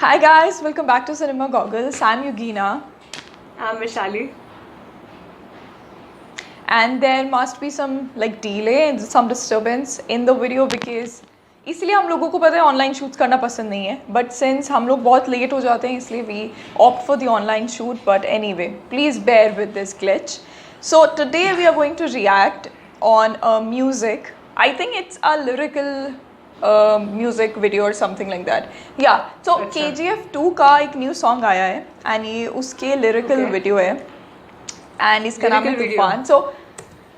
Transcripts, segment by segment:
Hi guys, welcome back to Cinema Goggles. I'm Yugina. I'm Vishali. And there must be some delay and some disturbance in the video because इसलिए हम लोगों को पता है online shoots करना पसंद नहीं है बट सिंस हम लोग बहुत लेट हो जाते हैं इसलिए we opt for the online shoot but anyway please bear with this glitch so today we are going to react on music I think it's a lyrical music video और something like that या so KGF 2 का एक new song आया है and ये उसके lyrical video है and इसका नाम है तूफान सो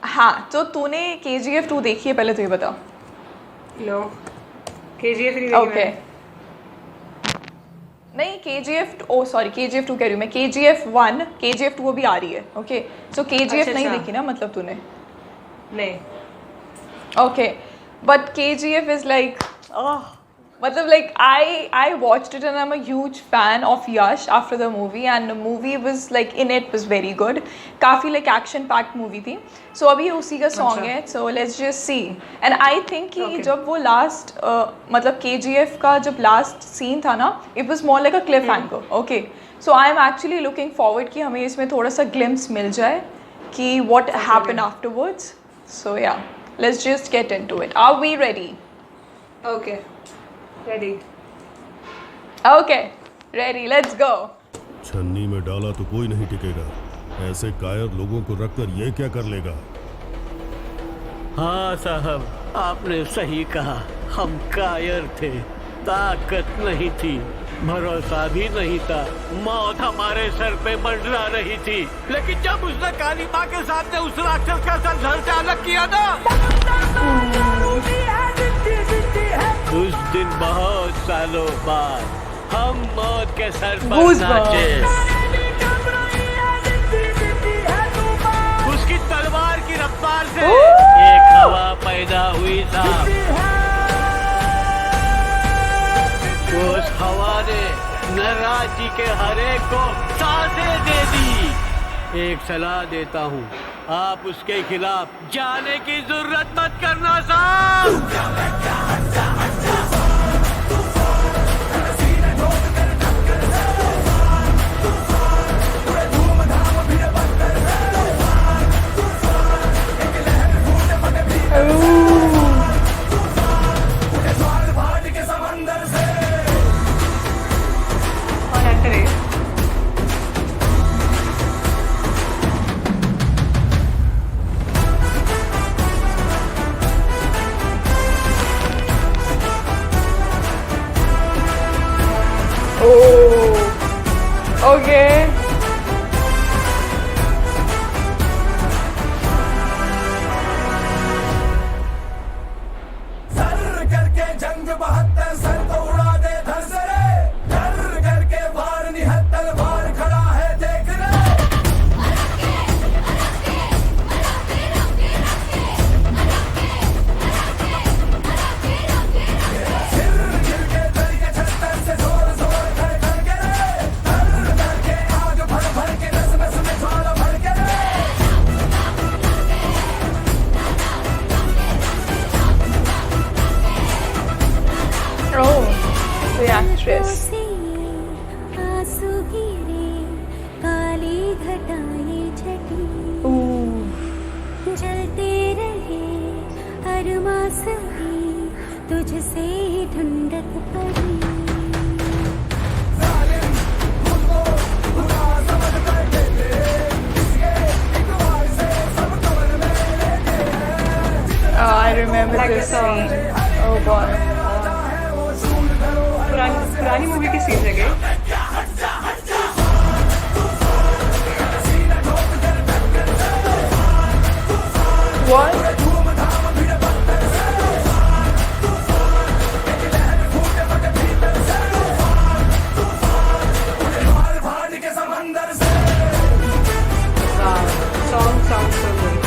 हाँ तो तूने KGF 2 देखी है पहले तो ये बता नो KGF नहीं देखी ओके नहीं KGF ओ सॉरी KGF 2 कह रही हूँ मैं KGF 1 KGF 2 अभी आ रही है ओके सो KGF नहीं देखी ना मतलब तूने नहीं okay but KGF is like मतलब like I watched it and I'm a huge fan of Yash after the movie and the movie was like in it was very good काफ़ी like action packed movie थी so अभी उसी का song है so let's just see and I think कि जब वो last मतलब KGF का जब last scene था ना it was more like a cliffhanger okay so I am actually looking forward कि हमें इसमें थोड़ा सा glimpse मिल जाए कि what happened afterwards so yeah let's just get into it are we ready okay ready okay ready let's go छन्नी में डाला तो कोई नहीं टिकेगा ऐसे कायर लोगों को रखकर ये क्या कर लेगा हाँ साहब आपने सही कहा हम कायर थे ताकत नहीं थी भरोसा भी नहीं था मौत हमारे सर पे मंडरा रही थी लेकिन जब उसने काली माँ के सामने उस राक्षस का सर धड़ से अलग किया ना उस दिन बहुत सालों बाद हम मौत के सर पर नाचे उसकी तलवार की रफ्तार से एक हवा पैदा हुई था उस हवा ने नटराज जी के हर एक को सांसें दे दी एक सलाह देता हूँ आप उसके खिलाफ जाने की जरूरत मत करना साहब Oh, okay. सर करके जंग 72 सर तो उड़ा दे धर से रे डर करके वार निहत्तर वार खड़ा है देख रे सिर गिर के दर के 76 से जोर जोर खड़ खड़ के रे डर के आग भर भर के नस नस में ज्वाला भर के रे Oh, the actress. आंसू गिरे काली घटाएं छटी Ooh. जलते रहे अरमा सभी तुझसे ढूंढत पड़ी Oh, I remember Like this the song. scene. Oh boy. पुरानी मूवी की सीन है गई What? भाड़ के समंदर से song sound so good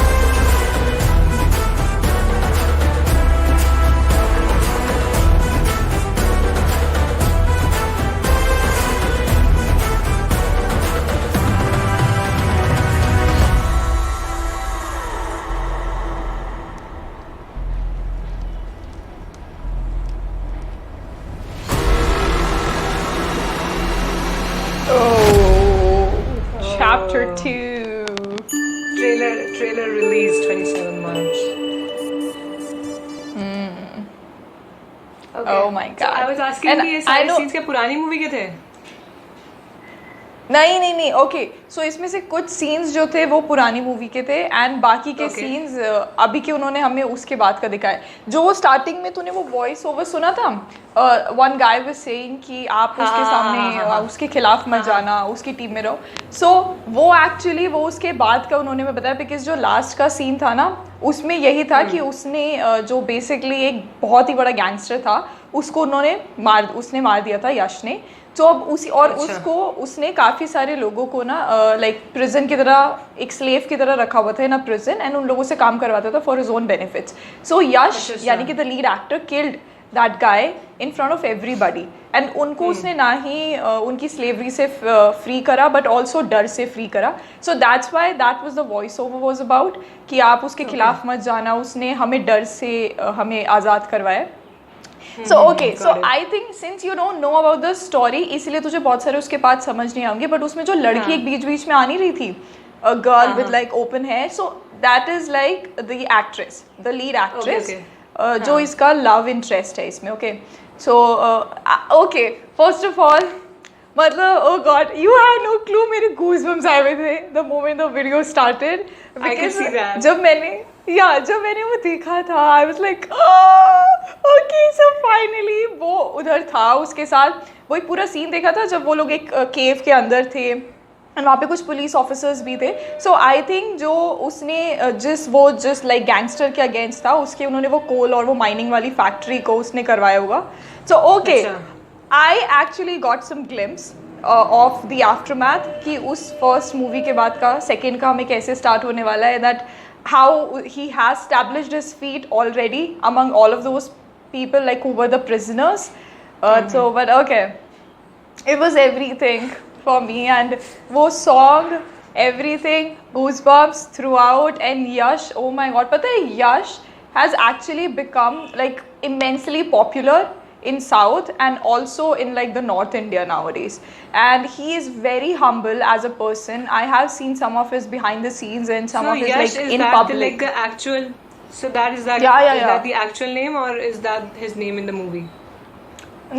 Chapter 2. Trailer released 27 March. Okay. Oh my So God. I was asking And कि ये I सारे know- scenes क्या पुरानी मूवी के थे? नहीं ओके सो इसमें से कुछ सीन्स जो थे वो पुरानी मूवी के थे एंड बाकी के Okay. सीन्स अभी के उन्होंने हमें उसके बाद का दिखाया जो वो स्टार्टिंग में तूने वो वॉइस ओवर सुना था वन गाय वाज सेइंग कि आप उसके सामने उसके खिलाफ मत जाना उसकी टीम में रहो सो वो एक्चुअली वो उसके बाद का उन्होंने मैं बताया बिकॉज जो लास्ट का सीन था ना उसमें यही था कि उसने जो बेसिकली एक बहुत ही बड़ा गैंगस्टर था उसको उसने मार दिया था यश ने तो अब उसी और अच्छा। उसको उसने काफ़ी सारे लोगों को ना लाइक प्रिजन की तरह एक स्लेव की तरह रखा हुआ था ना प्रिजन एंड उन लोगों से काम करवाता था for his own benefits so Yash अच्छा। यानी कि the lead actor killed that guy in front of everybody and उनको उसने ना ही उनकी स्लेवरी से फ्री करा बट ऑल्सो डर से फ्री करा so that's why that was the voice over was about कि आप उसके खिलाफ मत जाना उसने हमें डर से हमें आज़ाद करवाया so okay so I think since you don't know about the story इसलिए तुझे बहुत सारे उसके बाद समझ नहीं आएंगे बट उसमें जो लड़की एक बीच बीच में आ नहीं रही थी a girl with like open hair so that is like the actress the lead actress जो इसका लव इंटरेस्ट है इसमें okay so okay first of all मतलब oh god you have no clue मेरे गूज़बम्स आए हुए थे the moment the video started I can see that. जब मैंने वो देखा था I was like okay so finally वो उधर था उसके साथ वो एक पूरा सीन देखा था जब वो लोग एक केव के अंदर थे एंड वहाँ पे कुछ पुलिस ऑफिसर्स भी थे सो आई थिंक जो उसने जिस लाइक गैंगस्टर के अगेंस्ट था उसके उन्होंने वो कोल और वो माइनिंग वाली फैक्ट्री को उसने करवाया होगा so okay I actually got some glimpse of the aftermath कि उस फर्स्ट मूवी के बाद का सेकेंड का हमें कैसे स्टार्ट होने वाला है that how he has established his feet already among all of those people like who were the prisoners so but okay it was everything for me and wo song everything goosebumps throughout and Yash oh my god pata hai Yash has actually become like immensely popular in South and also in like the North India nowadays and he is very humble as a person I have seen some of his behind the scenes and some So of his Yash, like is in that public like the actual? So that is that. Yeah. Is that the actual name or is that his name in the movie?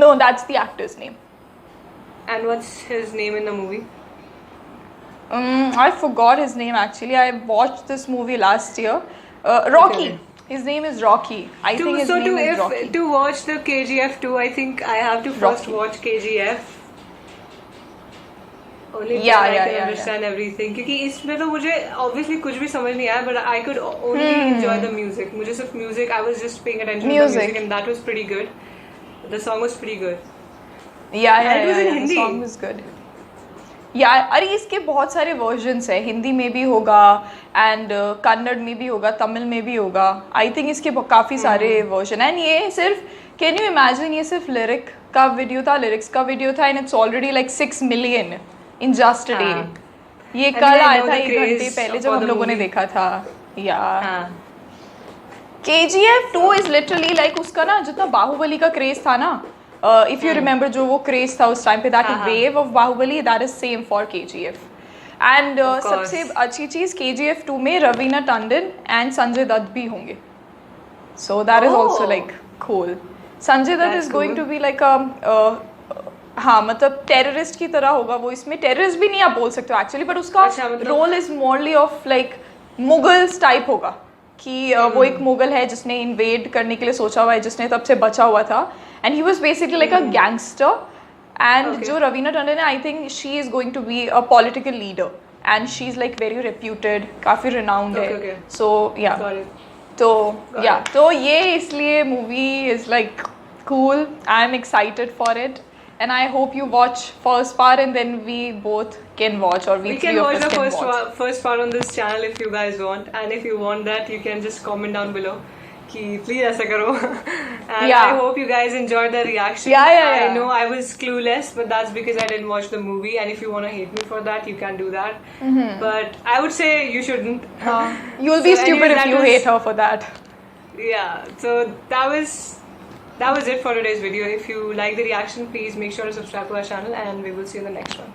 no that's the actor's name And what's his name in the movie? I forgot his name actually. I watched this movie last year. Rocky. Okay. His name is Rocky. I think his name is Rocky. To watch the KGF 2, I think I have to first Rocky. watch KGF. Only then Yeah, I yeah, can yeah, understand everything. क्योंकि इसमें तो मुझे obviously कुछ भी समझ नहीं आया, but I could only enjoy the music. मुझे सिर्फ music, I was just paying attention to the Music. music, and that was pretty good. The song was pretty good. Yeah, And it was in The Hindi. song was good. अरे इसके बहुत सारे versions हैं हिंदी में भी होगा and Kannada में भी होगा तमिल में भी होगा आई थिंक इसके काफ़ी सारे वर्जन एंड ये सिर्फ कैन यू इमेजिन ये सिर्फ लिरिक्स का वीडियो था and it's already like 6 million in just a day ये I कल mean, I आया know था the 1 घंटे craze पहले for जब हम the लोगों ने movie. देखा था या हाँ. KGF 2 इज लिटरली लाइक उसका ना जितना बाहुबली का क्रेज था ना इफ यू रिमेंबर जो वो क्रेज था उस टाइम पे that wave of Baahubali that is same for KGF and Of course. सबसे अच्छी चीज KGF 2 में रवीना टंडन एंड संजय दत्त भी होंगे so that is also like cool Sanjay Dutt That's is going cool. To be like हाँ मतलब टेररिस्ट की तरह होगा वो इसमें टेररिस्ट भी नहीं आप बोल सकते हो एक्चुअली बट उसका अच्छा, मतलब- role is morally of like Mughals type होगा कि वो एक मुगल है जिसने इन्वेड करने के लिए सोचा हुआ है जिसने तब से बचा हुआ था and he was basically like a gangster and Okay. जो रवीना टंडन है I think she is going to be a political leader and she is like very reputed काफ़ी रिनाउंड Okay, है okay. So yeah Got it. तो Got या it. तो ये इसलिए movie is like cool I'm excited for it and I hope you watch first part and then we both can watch or we We three can of watch us the can watch first part on this channel if you guys want, and if you want that, you can just comment down below. Ki please ऐसा करो. And Yeah. I hope you guys enjoyed the reaction. Yeah. I know I was clueless, but that's because I didn't watch the movie. And if you want to hate me for that, you can do that. But I would say you shouldn't. you'll be So stupid anyways, if that you was- hate her for that Yeah. So that was it for today's video. If you like the reaction, please make sure to subscribe to our channel, and we will see you in the next one.